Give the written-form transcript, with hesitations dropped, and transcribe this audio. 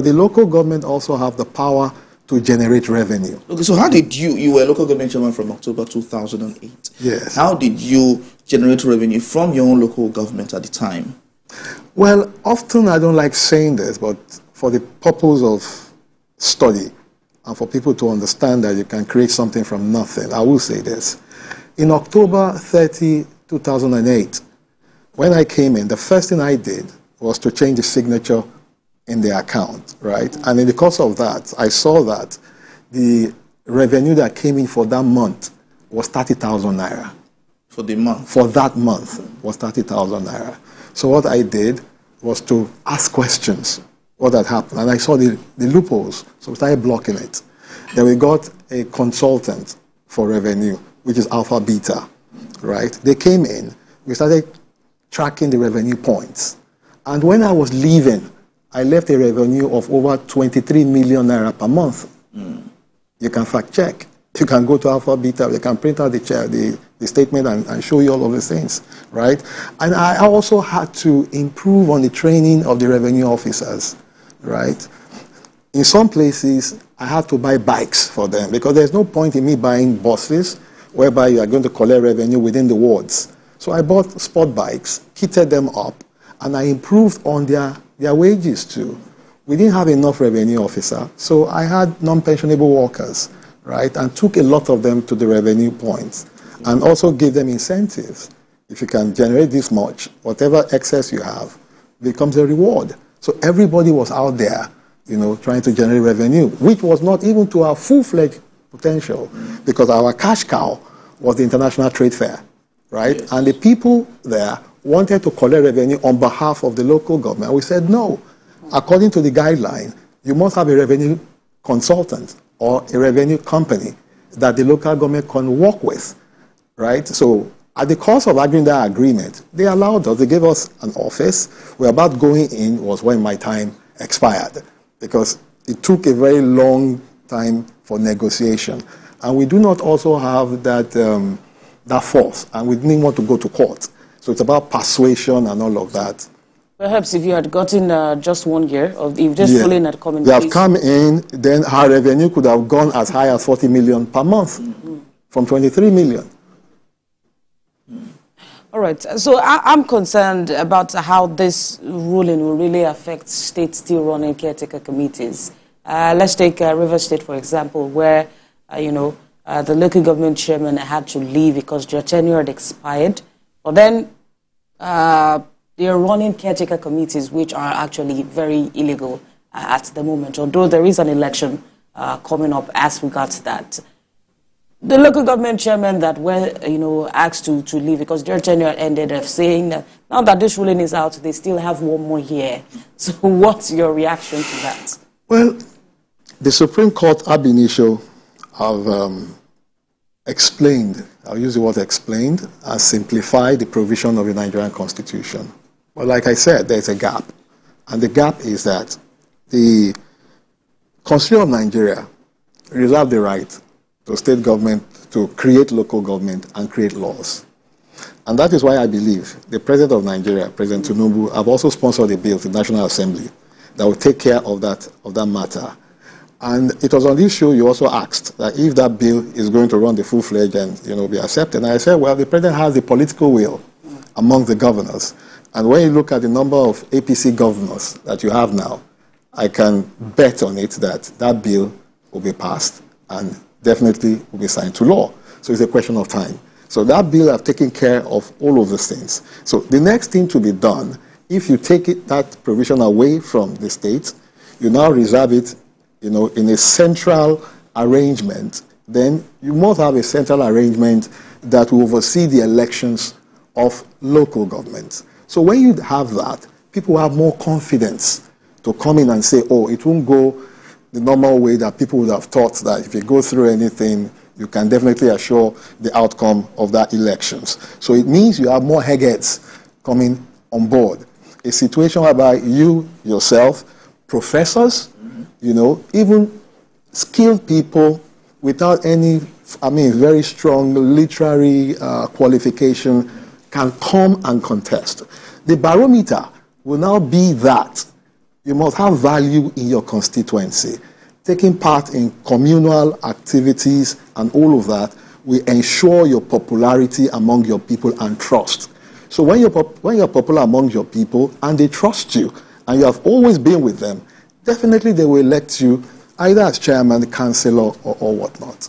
The local government also have the power to generate revenue. Okay, so how did you were a local government chairman from October 2008. Yes. How did you generate revenue from your own local government at the time? Well, often I don't like saying this, but for the purpose of study and for people to understand that you can create something from nothing, I will say this. In October 30, 2008, when I came in, the first thing I did was to change the signature in the account, right? And in the course of that, I saw that the revenue that came in for that month was 30,000 naira. For the month? For that month was 30,000 naira. So what I did was to ask questions, what had happened. And I saw the loopholes, so we started blocking it. Then we got a consultant for revenue, which is Alpha Beta, right? They came in, we started tracking the revenue points. And when I was leaving, I left a revenue of over 23 million naira per month. You can fact check. You can go to Alpha Beta, you can print out the statement and show you all of these things, right? And I also had to improve on the training of the revenue officers, right? In some places, I had to buy bikes for them because there's no point in me buying buses whereby you are going to collect revenue within the wards. So I bought sport bikes, kitted them up, and I improved on their wages too. We didn't have enough revenue officer, so I had non-pensionable workers, right, and took a lot of them to the revenue points and also gave them incentives. If you can generate this much, whatever excess you have becomes a reward. So everybody was out there, you know, trying to generate revenue, which was not even to our full-fledged potential because our cash cow was the International Trade Fair, right? Yes. And the people there wanted to collect revenue on behalf of the local government. We said, no, according to the guideline, you must have a revenue consultant or a revenue company that the local government can work with, right? So at the course of agreeing that agreement, they allowed us, they gave us an office. We're about going in was when my time expired because it took a very long time for negotiation. And we do not also have that, that force, and we didn't want to go to court. So it's about persuasion and all of that. Perhaps if you had gotten just 1 year, or if just following at common they have come in, then our revenue could have gone as high as 40 million per month from 23 million. All right. So I'm concerned about how this ruling will really affect states still running caretaker committees. Let's take River State, for example, where, the local government chairman had to leave because their tenure had expired. But then they are running caretaker committees, which are actually very illegal at the moment, although there is an election coming up as regards that. The local government chairmen that were, asked to leave because their tenure ended up saying that now that this ruling is out, they still have 1 more year. So what's your reaction to that? Well, the Supreme Court ab initio have explained, I'll use the word explained, and simplified the provision of the Nigerian Constitution. But like I said, there's a gap. And the gap is that the Constitution of Nigeria reserves the right to state government to create local government and create laws. And that is why I believe the President of Nigeria, President Tinubu, have also sponsored a bill to the National Assembly that will take care of that matter. And it was on this show you also asked that if that bill is going to run the full-fledged and be accepted. And I said, well, the President has the political will among the governors. And when you look at the number of APC governors that you have now, I can bet on it that that bill will be passed and definitely will be signed to law. So it's a question of time. So that bill have taken care of all of these things. So the next thing to be done, if you take that provision away from the states, you now reserve it in a central arrangement, then you must have a central arrangement that will oversee the elections of local governments. So when you have that, people have more confidence to come in and say, oh, it won't go the normal way that people would have thought that if you go through anything, you can definitely assure the outcome of that elections. So it means you have more heads coming on board. A situation whereby you, yourself, professors, even skilled people without any, very strong literary qualification can come and contest. The barometer will now be that, You must have value in your constituency. Taking part in communal activities and all of that will ensure your popularity among your people and trust. So when you're popular among your people and they trust you and you have always been with them, definitely they will elect you either as chairman, councillor, or whatnot.